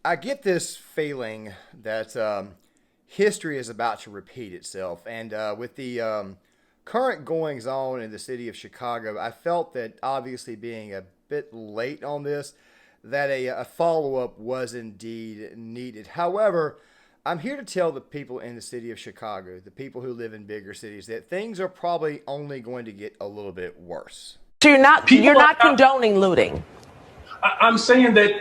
I get this feeling that history is about to repeat itself. And with the current goings on in the city of Chicago, I felt that obviously being a bit late on this, that a follow up was indeed needed. However, I'm here to tell the people in the city of Chicago, the people who live in bigger cities, that things are probably only going to get a little bit worse. So you're not condoning looting. I'm saying that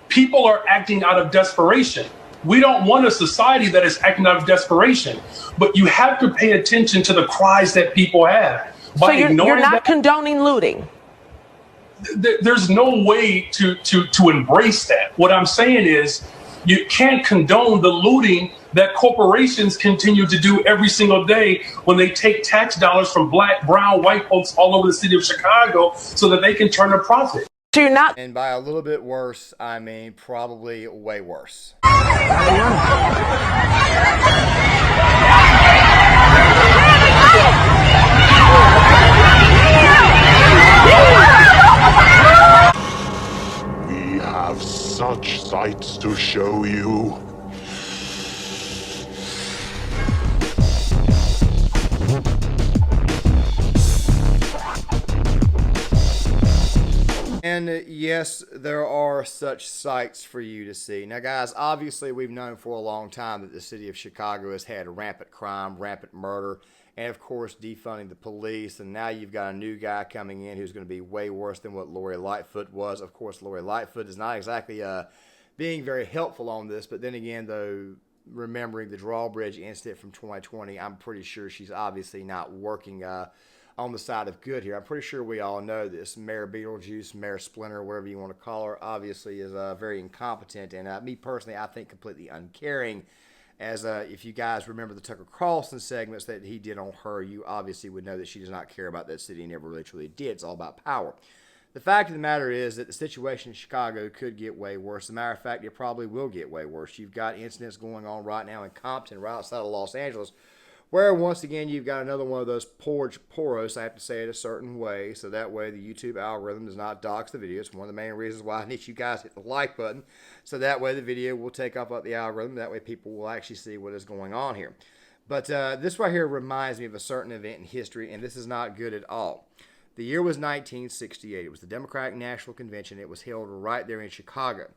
people are acting out of desperation. We don't want a society that is acting out of desperation, but you have to pay attention to the cries that people have. So you're not condoning looting. There's no way to embrace that. What I'm saying is you can't condone the looting that corporations continue to do every single day when they take tax dollars from black, brown, white folks all over the city of Chicago so that they can turn a profit. So you're not. And by a little bit worse, I mean probably way worse. We have such sights to show you. And yes, there are such sights for you to see. Now, guys, obviously we've known for a long time that the city of Chicago has had rampant crime, rampant murder, and of course defunding the police. And now you've got a new guy coming in who's going to be way worse than what Lori Lightfoot was. Of course, Lori Lightfoot is not exactly being very helpful on this. But then again, though, remembering the drawbridge incident from 2020, I'm pretty sure she's obviously not working on the side of good here. I'm pretty sure we all know this. Mayor Beetlejuice, Mayor Splinter, whatever you want to call her, obviously is very incompetent. And me personally, I think completely uncaring. As if you guys remember the Tucker Carlson segments that he did on her, you obviously would know that she does not care about that city and never really truly did. It's all about power. The fact of the matter is that the situation in Chicago could get way worse. As a matter of fact, it probably will get way worse. You've got incidents going on right now in Compton, right outside of Los Angeles, where once again you've got another one of those poros, I have to say it a certain way, so that way the YouTube algorithm does not dox the video. It's one of the main reasons why I need you guys to hit the like button, so that way the video will take off the algorithm. That way people will actually see what is going on here. But this right here reminds me of a certain event in history, and this is not good at all. The year was 1968. It was the Democratic National Convention. It was held right there in Chicago.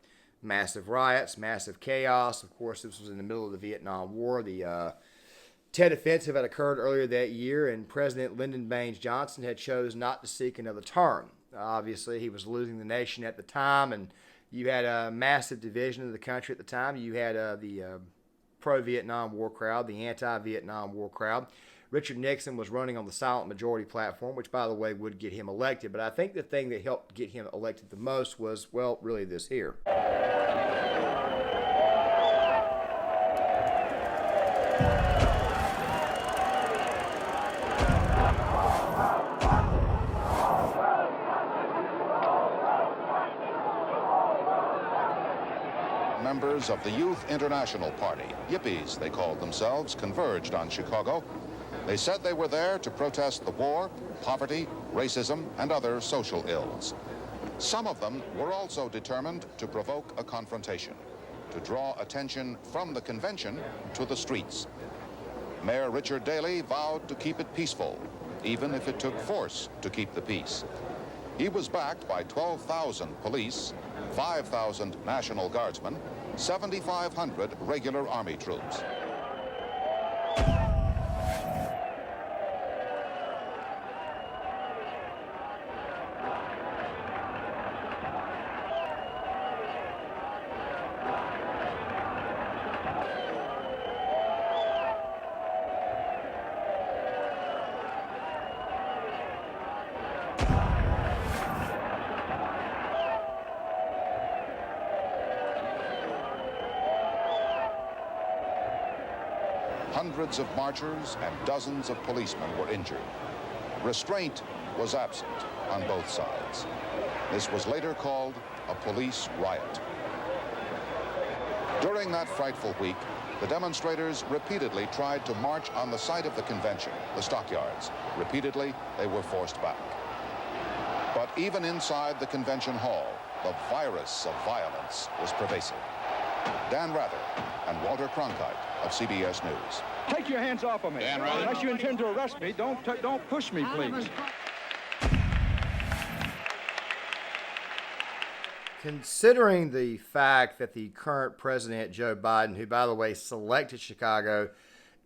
Massive riots, massive chaos. Of course, this was in the middle of the Vietnam War. The Tet Offensive had occurred earlier that year, and President Lyndon Baines Johnson had chose not to seek another term. Obviously, he was losing the nation at the time, and you had a massive division of the country at the time. You had the pro-Vietnam War crowd, the anti-Vietnam War crowd. Richard Nixon was running on the silent majority platform, which, by the way, would get him elected. But I think the thing that helped get him elected the most was, well, really this here. Members of the Youth International Party, Yippies they called themselves, converged on Chicago. They said they were there to protest the war, poverty, racism, and other social ills. Some of them were also determined to provoke a confrontation, to draw attention from the convention to the streets. Mayor Richard Daley vowed to keep it peaceful, even if it took force to keep the peace. He was backed by 12,000 police, 5,000 National Guardsmen, 7,500 regular Army troops. Hundreds of marchers and dozens of policemen were injured. Restraint was absent on both sides. This was later called a police riot. During that frightful week, the demonstrators repeatedly tried to march on the site of the convention, the stockyards. Repeatedly, they were forced back. But even inside the convention hall, the virus of violence was pervasive. Dan Rather and Walter Cronkite of CBS News. Take your hands off of me. Unless you intend to arrest me, don't push me, please. Considering the fact that the current president, Joe Biden, who, by the way, selected Chicago,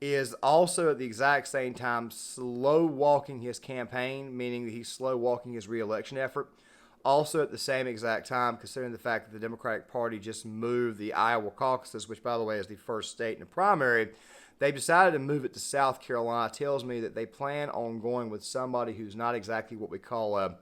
is also at the exact same time slow walking his campaign, meaning that he's slow walking his re-election effort. Also at the same exact time, considering the fact that the Democratic Party just moved the Iowa caucuses, which, by the way, is the first state in the primary, they decided to move it to South Carolina. Tells me that they plan on going with somebody who's not exactly what we call a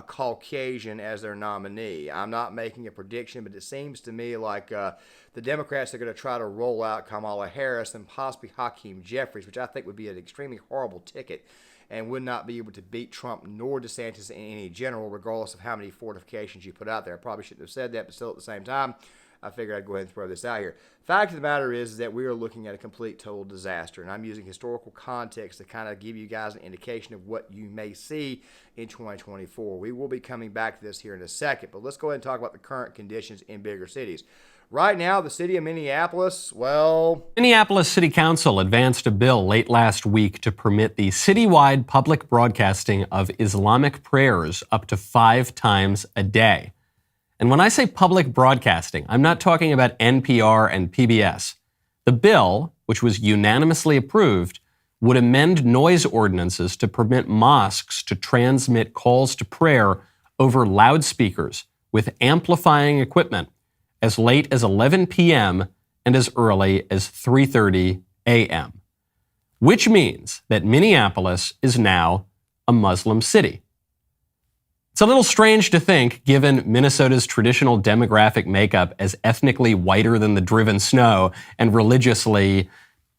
Caucasian as their nominee. I'm not making a prediction, but it seems to me like the Democrats are going to try to roll out Kamala Harris and possibly Hakeem Jeffries, which I think would be an extremely horrible ticket and would not be able to beat Trump nor DeSantis in any general, regardless of how many fortifications you put out there. I probably shouldn't have said that, but still at the same time, I figured I'd go ahead and throw this out here. Fact of the matter is that we are looking at a complete total disaster, and I'm using historical context to kind of give you guys an indication of what you may see in 2024. We will be coming back to this here in a second, but let's go ahead and talk about the current conditions in bigger cities. Right now, the city of Minneapolis, well... Minneapolis City Council advanced a bill late last week to permit the citywide public broadcasting of Islamic prayers up to 5 times a day. And when I say public broadcasting, I'm not talking about NPR and PBS. The bill, which was unanimously approved, would amend noise ordinances to permit mosques to transmit calls to prayer over loudspeakers with amplifying equipment as late as 11 p.m. and as early as 3:30 a.m., which means that Minneapolis is now a Muslim city. It's a little strange to think, given Minnesota's traditional demographic makeup as ethnically whiter than the driven snow and religiously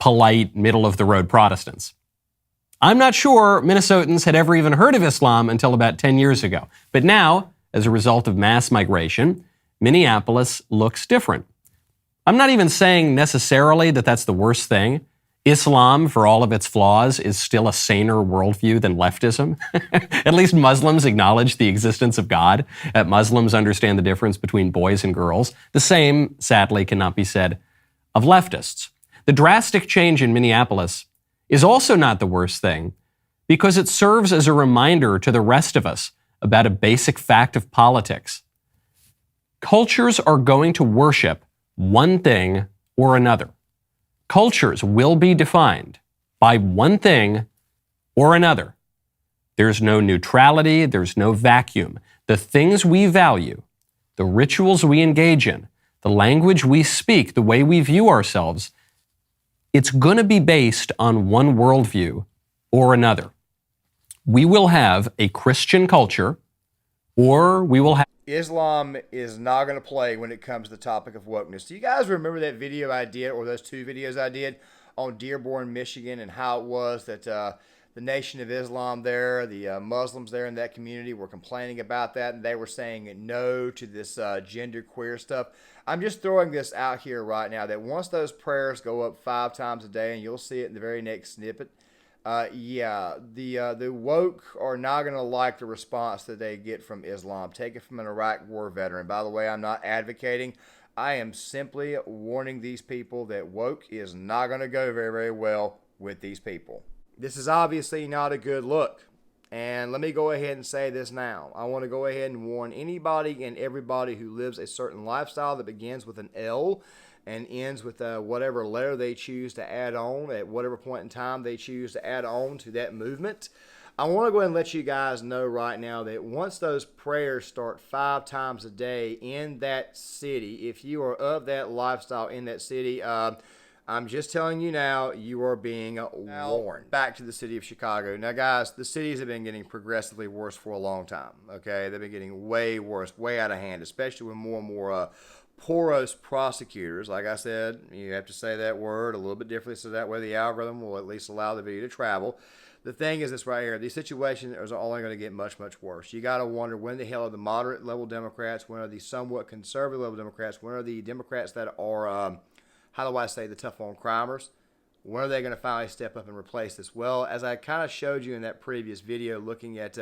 polite, middle-of-the-road Protestants. I'm not sure Minnesotans had ever even heard of Islam until about 10 years ago. But now, as a result of mass migration, Minneapolis looks different. I'm not even saying necessarily that that's the worst thing. Islam, for all of its flaws, is still a saner worldview than leftism. At least Muslims acknowledge the existence of God. Muslims understand the difference between boys and girls. The same, sadly, cannot be said of leftists. The drastic change in Minneapolis is also not the worst thing because it serves as a reminder to the rest of us about a basic fact of politics. Cultures are going to worship one thing or another. Cultures will be defined by one thing or another. There's no neutrality, there's no vacuum. The things we value, the rituals we engage in, the language we speak, the way we view ourselves, it's going to be based on one worldview or another. We will have a Christian culture, or we will have... Islam is not going to play when it comes to the topic of wokeness. Do you guys remember that video I did, or those 2 videos I did on Dearborn, Michigan, and how it was that the Nation of Islam there, the Muslims there in that community were complaining about that, and they were saying no to this genderqueer stuff? I'm just throwing this out here right now that once those prayers go up 5 times a day, and you'll see it in the very next snippet, the woke are not going to like the response that they get from Islam. Take it from an Iraq war veteran. By the way, I'm not advocating. I am simply warning these people that woke is not going to go very, very well with these people. This is obviously not a good look. And let me go ahead and say this now. I want to go ahead and warn anybody and everybody who lives a certain lifestyle that begins with an L and ends with whatever letter they choose to add on at whatever point in time they choose to add on to that movement. I want to go ahead and let you guys know right now that once those prayers start 5 times a day in that city, if you are of that lifestyle in that city, I'm just telling you now, you are being warned. Back to the city of Chicago. Now, guys, the cities have been getting progressively worse for a long time, okay? They've been getting way worse, way out of hand, especially with more and more porous prosecutors. Like I said, you have to say that word a little bit differently so that way the algorithm will at least allow the video to travel. The thing is this right here. These situations are only going to get much, much worse. You got to wonder, when the hell are the moderate level Democrats, when are the somewhat conservative level Democrats, when are the Democrats that are, how do I say, the tough on crimers, when are they going to finally step up and replace this? Well, as I kind of showed you in that previous video looking at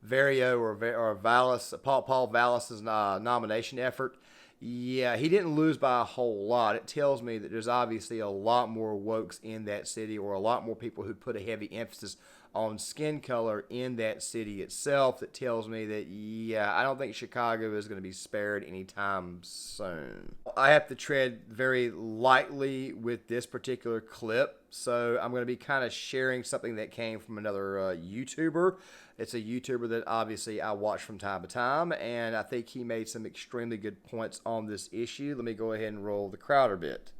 Vario or Vallis, Paul Vallis's nomination effort, Yeah, he didn't lose by a whole lot. It tells me that there's obviously a lot more wokes in that city, or a lot more people who put a heavy emphasis on skin color in that city itself. That tells me that, yeah, I don't think Chicago is going to be spared anytime soon. I have to tread very lightly with this particular clip, so I'm going to be kind of sharing something that came from another YouTuber. It's a YouTuber that obviously I watch from time to time, and I think he made some extremely good points on this issue. Let me go ahead and roll the Crowder bit.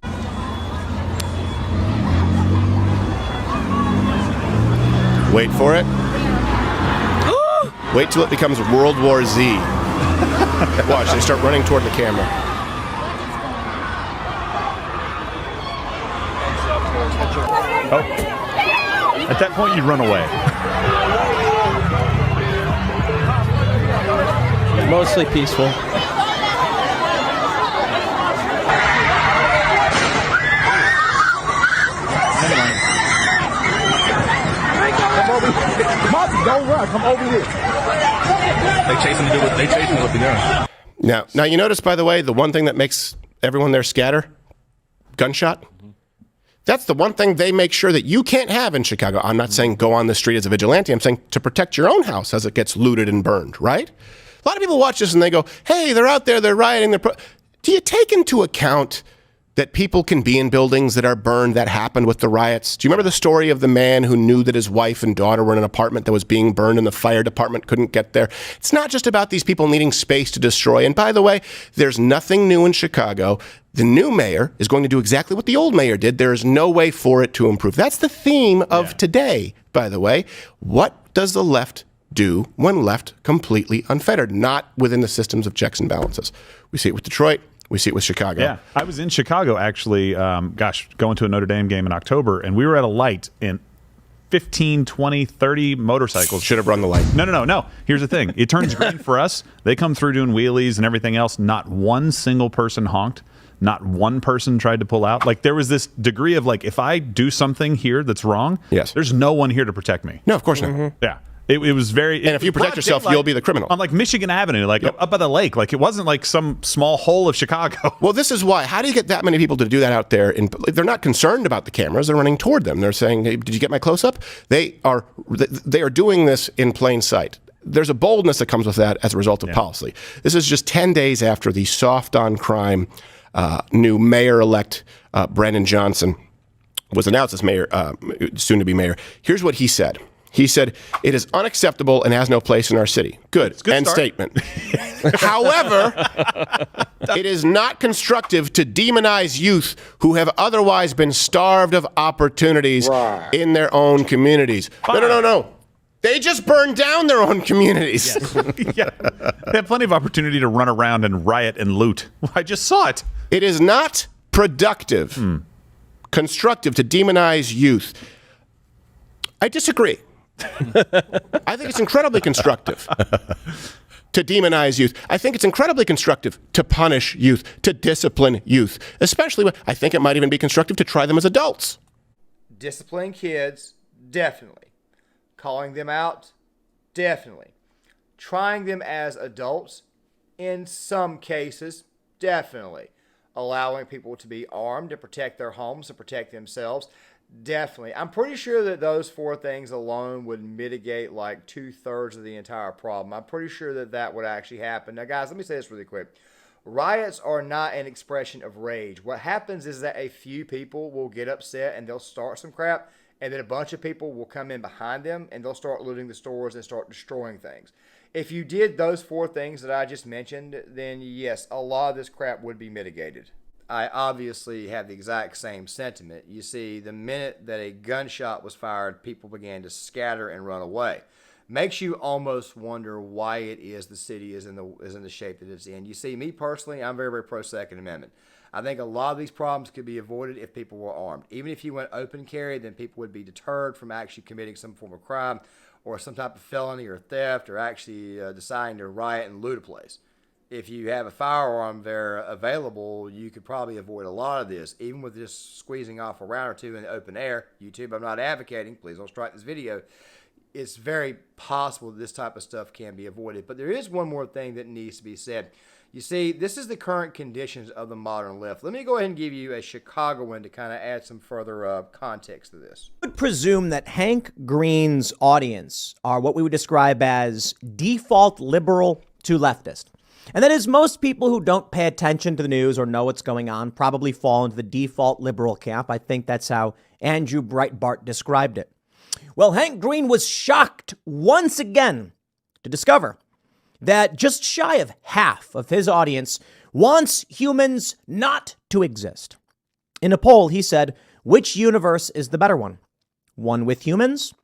Wait for it. Wait till it becomes World War Z. Watch, they start running toward the camera. Oh. At that point, you'd run away. Mostly peaceful. Don't run. Come over here. They chasing what they're doing. Now you notice, by the way, the one thing that makes everyone there scatter? Gunshot. That's the one thing they make sure that you can't have in Chicago. I'm not saying go on the street as a vigilante. I'm saying to protect your own house as it gets looted and burned, right? A lot of people watch this and they go, hey, they're out there, they're rioting. Do you take into account that people can be in buildings that are burned? That happened with the riots. Do you remember the story of the man who knew that his wife and daughter were in an apartment that was being burned and the fire department couldn't get there? It's not just about these people needing space to destroy. And by the way, there's nothing new in Chicago. The new mayor is going to do exactly what the old mayor did. There is no way for it to improve. That's the theme of today, by the way. What does the left do when left completely unfettered, not within the systems of checks and balances? We see it with Detroit. We see it with Chicago. Yeah, I was in Chicago, actually, going to a Notre Dame game in October, and we were at a light, and 15, 20, 30 motorcycles. Should have run the light. No. Here's the thing. It turns green for us. They come through doing wheelies and everything else. Not one single person honked. Not one person tried to pull out. Like, there was this degree of, like, if I do something here that's wrong, yes, there's no one here to protect me. No, of course not. Yeah. It was very... And if you protect yourself, you'll be the criminal. On, like, Michigan Avenue, like, up by the lake. Like, it wasn't like some small hole of Chicago. Well, this is why. How do you get that many people to do that out there? They're not concerned about the cameras. They're running toward them. They're saying, hey, did you get my close-up? They are doing this in plain sight. There's a boldness that comes with that as a result of policy. This is just 10 days after the soft-on-crime new mayor-elect Brandon Johnson was announced as mayor, soon-to-be mayor. Here's what he said. He said, it is unacceptable and has no place in our city. Good end statement. However, it is not constructive to demonize youth who have otherwise been starved of opportunities in their own communities. No. They just burned down their own communities. Yes. Yeah. They had plenty of opportunity to run around and riot and loot. I just saw it. It is not productive, constructive to demonize youth. I disagree. I think it's incredibly constructive to demonize youth. I think it's incredibly constructive to punish youth, to discipline youth, especially when I think it might even be constructive to try them as adults. Discipline kids, definitely. Calling them out, definitely. Trying them as adults, in some cases, definitely. Allowing people to be armed to protect their homes, to protect themselves, definitely. I'm pretty sure that those four things alone would mitigate like 2/3 of the entire problem. I'm pretty sure that that would actually happen. Now, guys, let me say this really quick. Riots are not an expression of rage. What happens is that a few people will get upset and they'll start some crap, and then a bunch of people will come in behind them and they'll start looting the stores and start destroying things. If you did those four things that I just mentioned, then yes, a lot of this crap would be mitigated. I obviously have the exact same sentiment. You see, the minute that a gunshot was fired, people began to scatter and run away. Makes you almost wonder why it is the city is in the shape that it's in. You see, me personally, I'm very, very pro Second Amendment. I think a lot of these problems could be avoided if people were armed. Even if you went open carry, then people would be deterred from actually committing some form of crime or some type of felony or theft or actually deciding to riot and loot a place. If you have a firearm there available, you could probably avoid a lot of this, even with just squeezing off a round or two in the open air. YouTube, I'm not advocating. Please don't strike this video. It's very possible that this type of stuff can be avoided. But there is one more thing that needs to be said. You see, this is the current conditions of the modern left. Let me go ahead and give you a Chicagoan to kind of add some further context to this. I would presume that Hank Green's audience are what we would describe as default liberal to leftist. And that is, most people who don't pay attention to the news or know what's going on probably fall into the default liberal camp. I think that's how Andrew Breitbart described it. Well, Hank Green was shocked once again to discover that just shy of half of his audience wants humans not to exist. In a poll, he said, which universe is the better one? One with humans?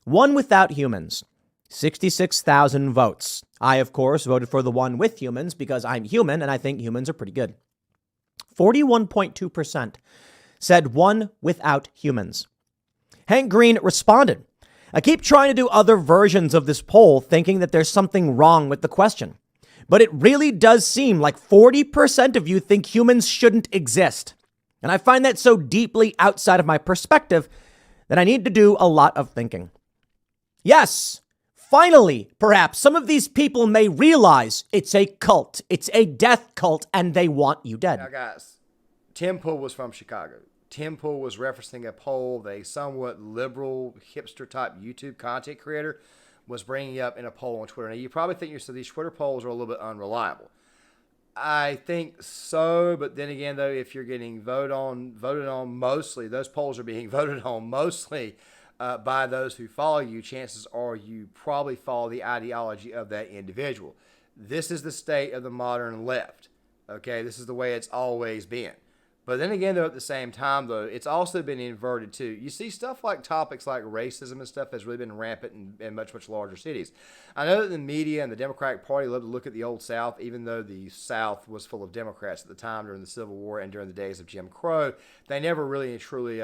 One without humans? 66,000 votes. I, of course, voted for the one with humans because I'm human and I think humans are pretty good. 41.2% said one without humans. Hank Green responded, I keep trying to do other versions of this poll thinking that there's something wrong with the question. But it really does seem like 40% of you think humans shouldn't exist. And I find that so deeply outside of my perspective that I need to do a lot of thinking. Yes, finally, perhaps some of these people may realize it's a cult. It's a death cult and they want you dead. Now, guys, Tim Pool was from Chicago. Tim Pool was referencing a poll that a somewhat liberal, hipster-type YouTube content creator was bringing up in a poll on Twitter. Now, you probably think these Twitter polls are a little bit unreliable. I think so, but then again, though, if you're getting voted on mostly, those polls are being voted on mostly by those who follow you, chances are you probably follow the ideology of that individual. This is the state of the modern left. Okay, this is the way it's always been. But then again, though, at the same time, though, it's also been inverted, too. You see stuff like topics like racism and stuff has really been rampant in much, much larger cities. I know that the media and the Democratic Party love to look at the Old South, even though the South was full of Democrats at the time during the Civil War and during the days of Jim Crow. They never really and truly,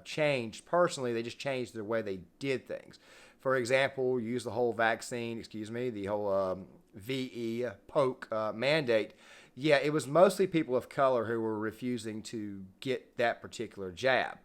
changed personally. They just changed the way they did things. For example, use the whole VE, poke mandate. Yeah, it was mostly people of color who were refusing to get that particular jab.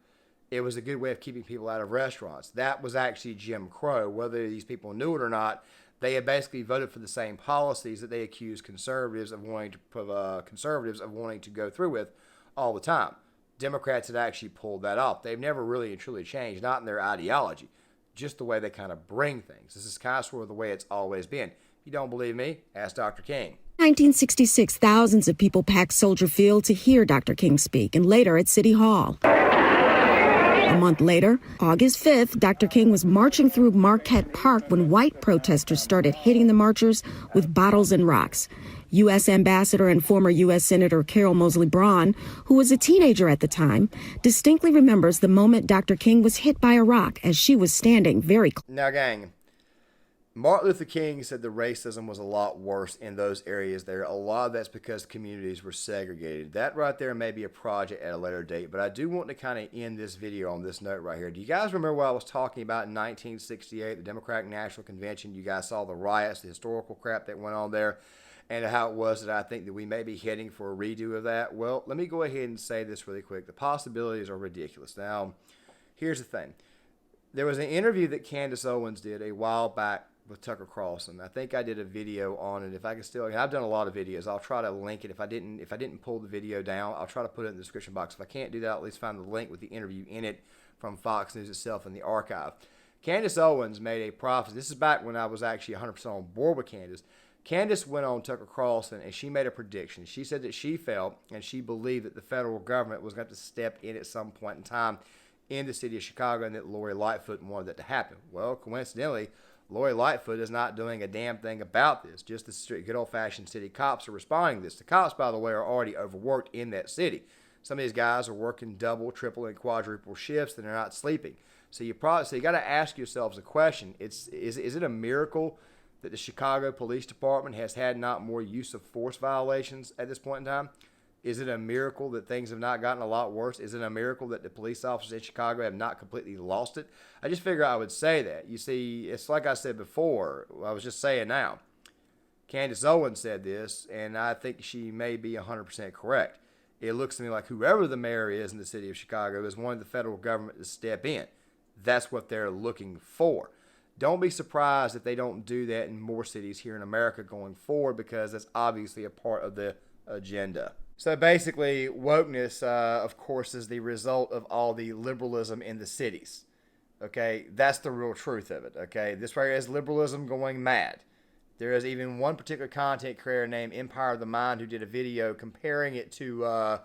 It was a good way of keeping people out of restaurants. That was actually Jim Crow. Whether these people knew it or not, they had basically voted for the same policies that they accused conservatives of wanting to go through with all the time. Democrats had actually pulled that off. They've never really and truly changed, not in their ideology, just the way they kind of bring things. This is kind of sort of the way it's always been. If you don't believe me, ask Dr. King. 1966, thousands of people packed Soldier Field to hear Dr. King speak, and later at City Hall. A month later, August 5th, Dr. King was marching through Marquette Park when white protesters started hitting the marchers with bottles and rocks. U.S. Ambassador and former U.S. Senator Carol Moseley Braun, who was a teenager at the time, distinctly remembers the moment Dr. King was hit by a rock as she was standing very close. Now, gang, Martin Luther King said the racism was a lot worse in those areas there. A lot of that's because communities were segregated. That right there may be a project at a later date, but I do want to kind of end this video on this note right here. Do you guys remember what I was talking about in 1968, the Democratic National Convention? You guys saw the riots, the historical crap that went on there, and how it was that I think that we may be heading for a redo of that. Well, let me go ahead and say this really quick. The possibilities are ridiculous. Now, here's the thing. There was an interview that Candace Owens did a while back with Tucker Carlson. I think I did a video on it. If I can still, I've done a lot of videos. I'll try to link it. If I didn't pull the video down, I'll try to put it in the description box. If I can't do that, I'll at least find the link with the interview in it from Fox News itself in the archive. Candace Owens made a prophecy. This is back when I was actually 100% on board with Candace. Candace went on Tucker Carlson and she made a prediction. She said that she felt and she believed that the federal government was going to step in at some point in time in the city of Chicago and that Lori Lightfoot wanted that to happen. Well, coincidentally, Lori Lightfoot is not doing a damn thing about this. Just the good old-fashioned city cops are responding to this. The cops, by the way, are already overworked in that city. Some of these guys are working double, triple, and quadruple shifts, and they're not sleeping. So you got to ask yourselves a question. Is it a miracle that the Chicago Police Department has had not more use of force violations at this point in time? Is it a miracle that things have not gotten a lot worse? Is it a miracle that the police officers in Chicago have not completely lost it? I just figure I would say that. You see, it's like I said before. I was just saying now. Candace Owens said this, and I think she may be 100% correct. It looks to me like whoever the mayor is in the city of Chicago is wanting the federal government to step in. That's what they're looking for. Don't be surprised if they don't do that in more cities here in America going forward, because that's obviously a part of the agenda. So basically, wokeness, of course, is the result of all the liberalism in the cities. Okay, that's the real truth of it. Okay, this right here is liberalism going mad. There is even one particular content creator named Empire of the Mind who did a video comparing it to A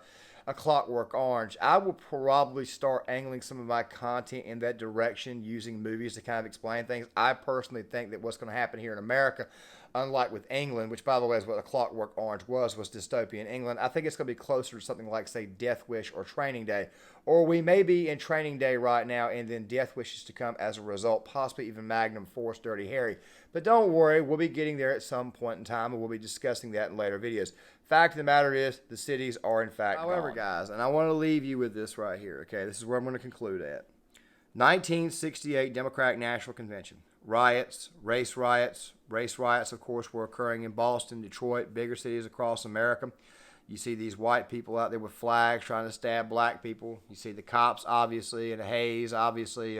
Clockwork Orange. I will probably start angling some of my content in that direction, using movies to kind of explain things. I personally think that what's going to happen here in America, unlike with England, which by the way is what A Clockwork Orange was dystopian England, I think it's going to be closer to something like, say, Death Wish or Training Day. Or we may be in Training Day right now, and then Death Wish is to come as a result, possibly even Magnum Force Dirty Harry. But don't worry, we'll be getting there at some point in time, and we'll be discussing that in later videos. Fact of the matter is, the cities are in fact gone. Guys, and I want to leave you with this right here, okay? This is where I'm going to conclude at. 1968 Democratic National Convention. Riots, race riots. Race riots, of course, were occurring in Boston, Detroit, bigger cities across America. You see these white people out there with flags trying to stab black people. You see the cops, obviously, in a haze, obviously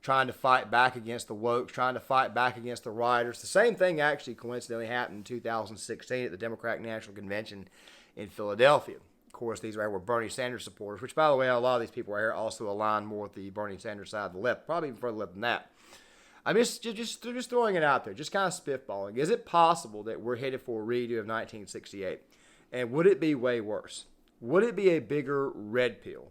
trying to fight back against the woke, trying to fight back against the rioters. The same thing actually coincidentally happened in 2016 at the Democratic National Convention in Philadelphia. Of course, these were Bernie Sanders supporters, which, by the way, a lot of these people right here also align more with the Bernie Sanders side of the left, probably even further left than that. I'm just throwing it out there, just kind of spitballing. Is it possible that we're headed for a redo of 1968? And would it be way worse? Would it be a bigger red pill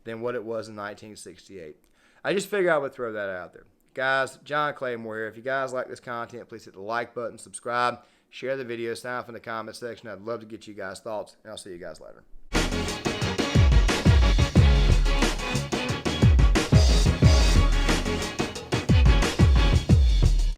than what it was in 1968? I just figured I would throw that out there. Guys, John Claymore here. If you guys like this content, please hit the like button, subscribe, share the video, sign up in the comment section. I'd love to get you guys' thoughts, and I'll see you guys later.